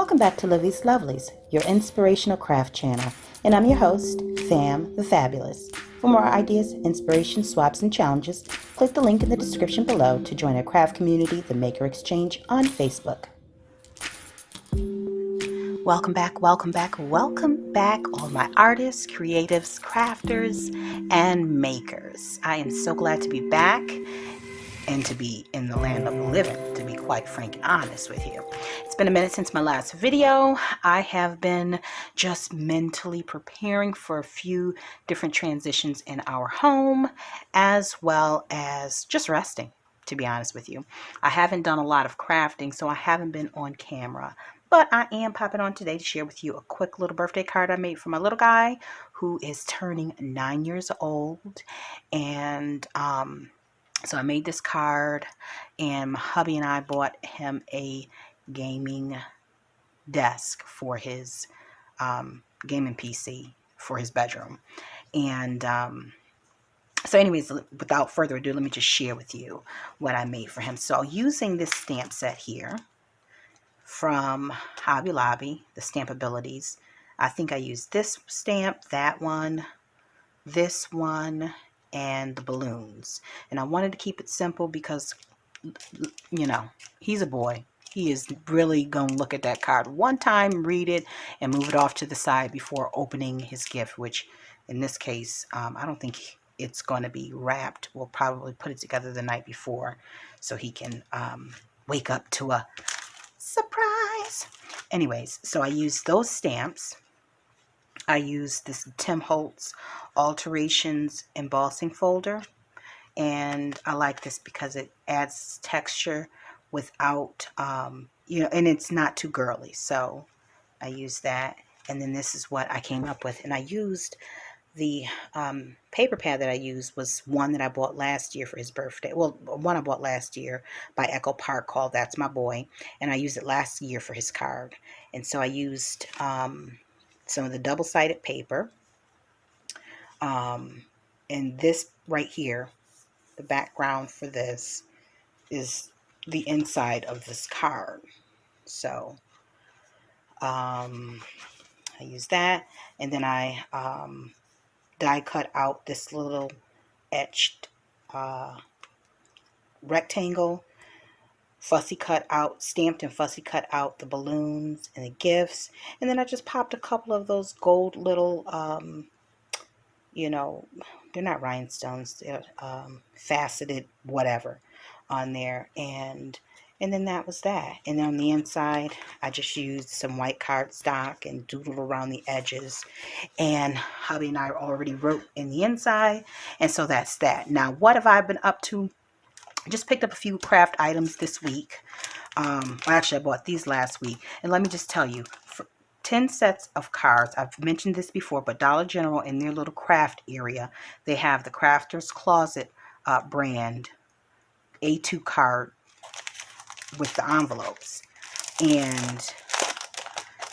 Welcome back to Livie's Lovelies, your inspirational craft channel, and I'm your host, Sam the Fabulous. For more ideas, inspiration, swaps, and challenges, click the link in the description below to join our craft community, the Maker Exchange, on Facebook. Welcome back, welcome back, welcome back, all my artists, creatives, crafters, and makers. I am so glad to be back and to be in the land of the living, to be quite frank and honest with you. It's been a minute since my last video. I have been just mentally preparing for a few different transitions in our home, as well as just resting, to be honest with you. I haven't done a lot of crafting, so I haven't been on camera, but I am popping on today to share with you a quick little birthday card I made for my little guy who is turning 9 years old. And so I made this card, and my hubby and I bought him a gaming desk for his gaming PC for his bedroom. And so anyways, without further ado, let me just share with you what I made for him. So using this stamp set here from Hobby Lobby, the Stamp Abilities, I think I used this stamp, that one, this one, and the balloons. And I wanted to keep it simple because, you know, he's a boy. He is really going to look at that card one time, read it, and move it off to the side before opening his gift, which in this case, I don't think it's going to be wrapped. We'll probably put it together the night before so he can wake up to a surprise. Anyways, so I used those stamps. I used this Tim Holtz Alterations embossing folder, and I like this because it adds texture without, you know, and it's not too girly. So I used that, and then this is what I came up with. And I used the paper pad that I used was one that I bought last year for his birthday. Well, one I bought last year by Echo Park called That's My Boy, and I used it last year for his card. And so I used some of the double-sided paper, and this right here, the background for this is the inside of this card. So I use that, and then I die cut out this little etched rectangle, fussy cut out, stamped and fussy cut out the balloons and the gifts, and then I just popped a couple of those gold little you know, they're not rhinestones, they're faceted whatever on there, and then that was that. And then on the inside I just used some white cardstock and doodled around the edges, and hubby and I already wrote in the inside, and so that's that. Now what have I been up to? I just picked up a few craft items this week. Well, actually I bought these last week, and let me just tell you, 10 sets of cards. I've mentioned this before, but Dollar General, in their little craft area, they have the Crafter's Closet brand A2 card with the envelopes. And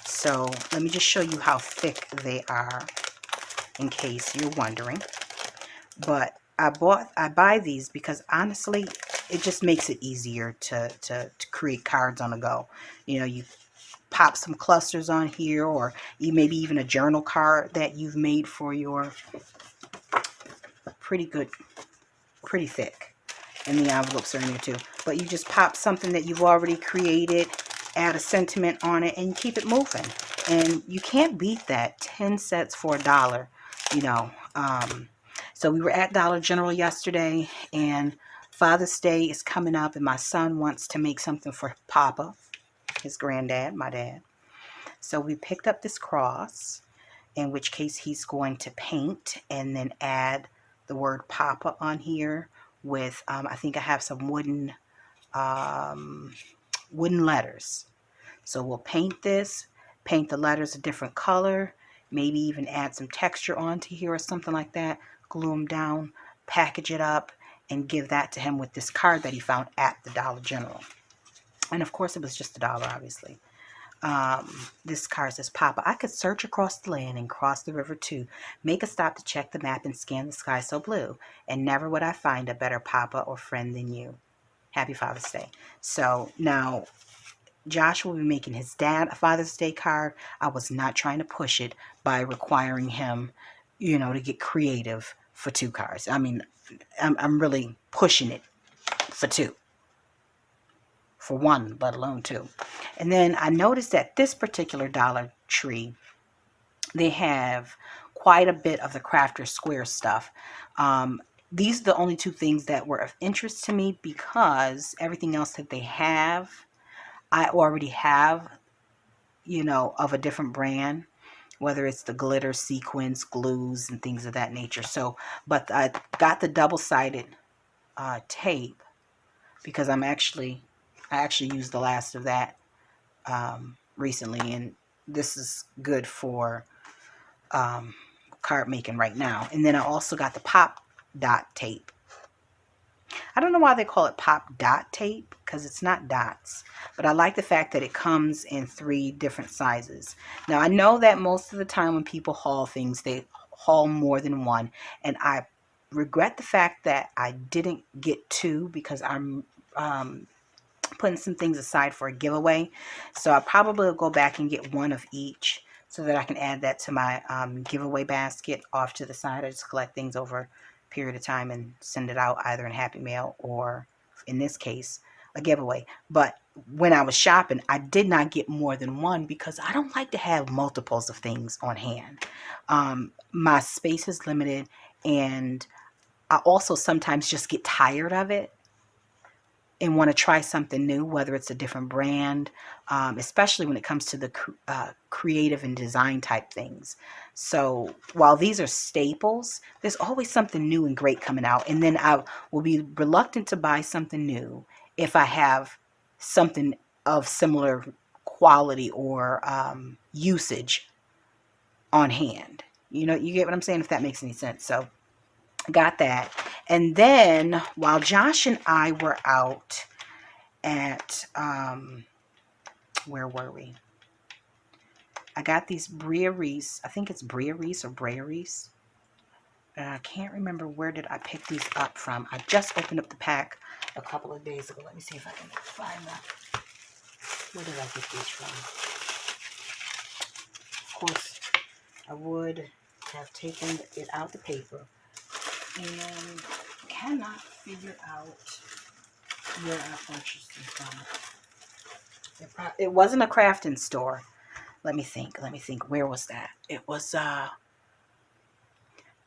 so let me just show you how thick they are in case you're wondering. But I buy these because honestly it just makes it easier to create cards on the go. You know, you pop some clusters on here, or maybe even a journal card that you've made for your pretty thick, and the envelopes are in there too. But you just pop something that you've already created, add a sentiment on it, and you keep it moving. And you can't beat that. 10 sets for $1, you know. So we were at Dollar General yesterday, and Father's Day is coming up, and my son wants to make something for Papa, his granddad, my dad. So we picked up this cross, in which case he's going to paint and then add the word Papa on here with, I think I have some wooden letters. So we'll paint this, paint the letters a different color, maybe even add some texture onto here or something like that, glue them down, package it up, and give that to him with this card that he found at the Dollar General. And of course it was just $1, obviously. This card says, Papa, I could search across the land and cross the river too, make a stop to check the map and scan the sky so blue, and never would I find a better Papa or friend than you. Happy Father's Day. So now Josh will be making his dad a Father's Day card. I was not trying to push it by requiring him, to get creative for 2 cards. I mean, I'm really pushing it for 2, for 1, let alone 2. And then I noticed that this particular Dollar Tree, they have quite a bit of the Crafter Square stuff. These are the only 2 things that were of interest to me, because everything else that they have, I already have, of a different brand, whether it's the glitter, sequins, glues, and things of that nature. So, but I got the double-sided tape, because I actually used the last of that recently, and this is good for card making right now. And then I also got the pop dot tape. I don't know why they call it pop dot tape, because it's not dots, but I like the fact that it comes in 3 different sizes. Now, I know that most of the time when people haul things, they haul more than 1, and I regret the fact that I didn't get 2, because I'm putting some things aside for a giveaway. So I probably will go back and get 1 of each, so that I can add that to my giveaway basket off to the side. I just collect things over a period of time and send it out either in Happy Mail or, in this case, a giveaway. But when I was shopping, I did not get more than 1, because I don't like to have multiples of things on hand. My space is limited, and I also sometimes just get tired of it and want to try something new, whether it's a different brand, especially when it comes to the creative and design type things. So while these are staples, there's always something new and great coming out. And then I will be reluctant to buy something new if I have something of similar quality or usage on hand. You get what I'm saying, if that makes any sense. So got that. And then while Josh and I were out at, where were we? I got these Bria Reese. I think it's Bria Reese or Brea Reese. I can't remember where did I pick these up from. I just opened up the pack a couple of days ago. Let me see if I can find that. Where did I get these from? Of course, I would have taken it out the paper, and cannot figure out where I purchased them from. It wasn't a crafting store. Let me think. Where was that? It was, I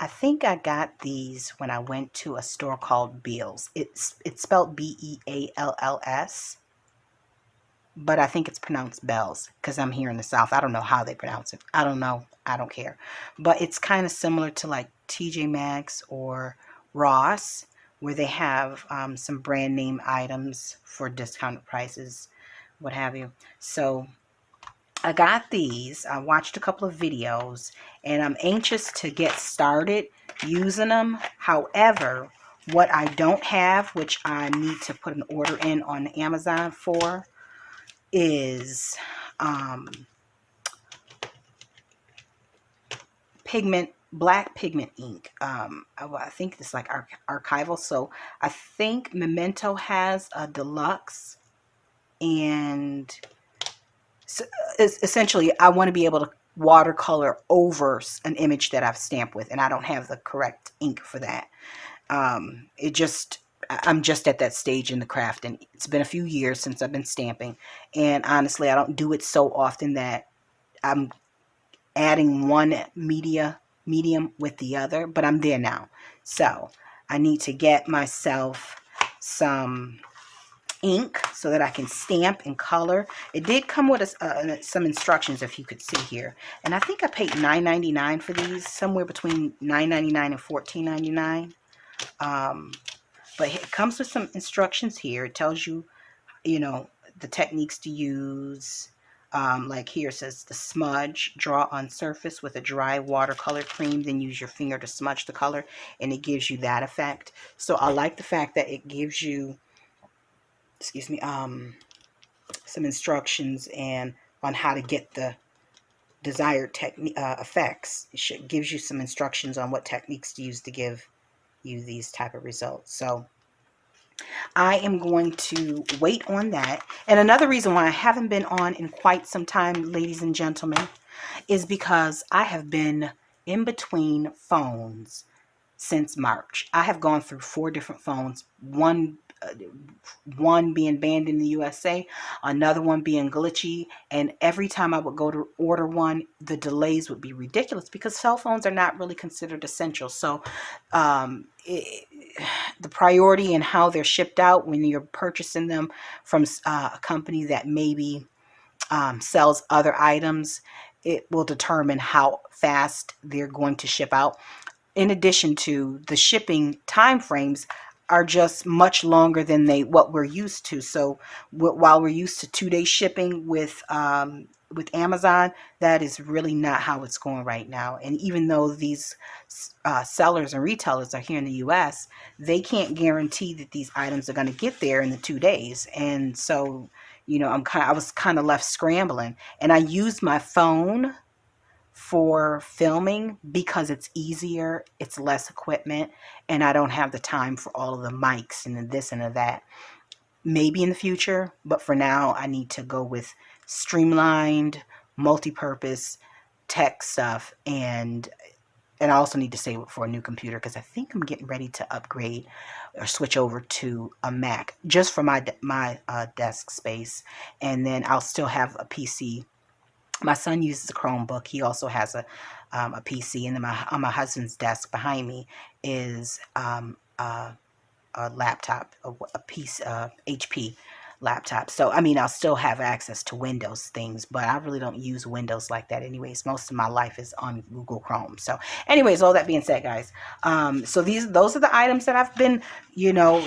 think I got these when I went to a store called Beals. It's spelled Bealls, but I think it's pronounced Bells, because I'm here in the South. I don't know how they pronounce it. I don't know. I don't care. But it's kind of similar to like TJ Maxx or Ross, where they have some brand name items for discounted prices, what have you. So I got these. I watched a couple of videos, and I'm anxious to get started using them. However, what I don't have, which I need to put an order in on Amazon for, is black pigment ink. I think it's like archival. So I think Memento has a deluxe, and so essentially I want to be able to watercolor over an image that I've stamped with, and I don't have the correct ink for that. I'm just at that stage in the craft, and it's been a few years since I've been stamping, and honestly I don't do it so often that I'm adding one medium with the other, but I'm there now. So I need to get myself some ink so that I can stamp and color. It did come with some instructions, if you could see here, and I think I paid $9.99 for these, somewhere between $9.99 and $14.99. But it comes with some instructions here. It tells you, the techniques to use. Like here it says, the smudge, draw on surface with a dry watercolor cream, then use your finger to smudge the color, and it gives you that effect. So I like the fact that it gives you, excuse me, some instructions and on how to get the desired effects. It gives you some instructions on what techniques to use to give you these type of results. So I am going to wait on that. And another reason why I haven't been on in quite some time, ladies and gentlemen, is because I have been in between phones since March. I have gone through 4 different phones. One being banned in the USA, another one being glitchy, and every time I would go to order one, the delays would be ridiculous because cell phones are not really considered essential. So the priority and how they're shipped out when you're purchasing them from a company that maybe sells other items, it will determine how fast they're going to ship out. In addition to the shipping time frames are just much longer than what we're used to. So while we're used to 2-day shipping with Amazon, that is really not how it's going right now. And even though these sellers and retailers are here in the US, they can't guarantee that these items are going to get there in the 2 days. And so, I was kind of left scrambling, and I used my phone for filming because it's easier, it's less equipment, and I don't have the time for all of the mics and this and that. Maybe in the future, but for now I need to go with streamlined, multi-purpose tech stuff, and I also need to save it for a new computer because I think I'm getting ready to upgrade or switch over to a Mac just for my desk space, and then I'll still have a PC. My son uses a Chromebook. He also has a PC, and then on my husband's desk behind me is a laptop, a piece of HP laptop. So, I'll still have access to Windows things, but I really don't use Windows like that anyways. Most of my life is on Google Chrome. So anyways, all that being said, guys, so those are the items that I've been,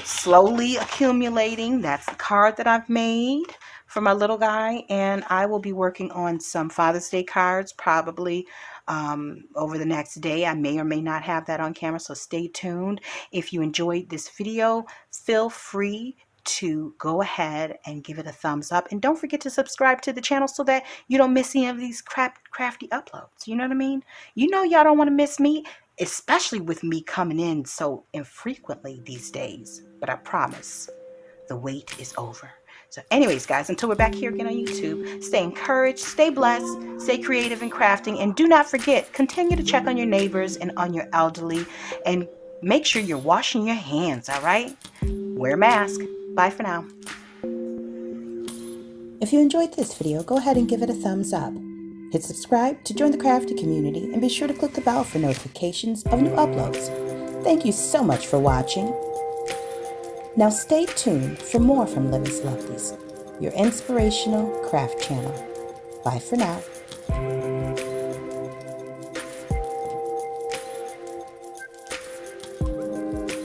slowly accumulating. That's the card that I've made for my little guy, and I will be working on some Father's Day cards probably over the next day. I may or may not have that on camera, so stay tuned. If you enjoyed this video, feel free to go ahead and give it a thumbs up, and don't forget to subscribe to the channel so that you don't miss any of these crafty uploads. You know what I mean? Y'all don't want to miss me, especially with me coming in so infrequently these days, but I promise the wait is over. So anyways, guys, until we're back here again on YouTube, stay encouraged, stay blessed, stay creative in crafting, and do not forget, continue to check on your neighbors and on your elderly, and make sure you're washing your hands, all right? Wear a mask. Bye for now. If you enjoyed this video, go ahead and give it a thumbs up. Hit subscribe to join the crafty community, and be sure to click the bell for notifications of new uploads. Thank you so much for watching. Now stay tuned for more from Livie's Lovelies, your inspirational craft channel. Bye for now.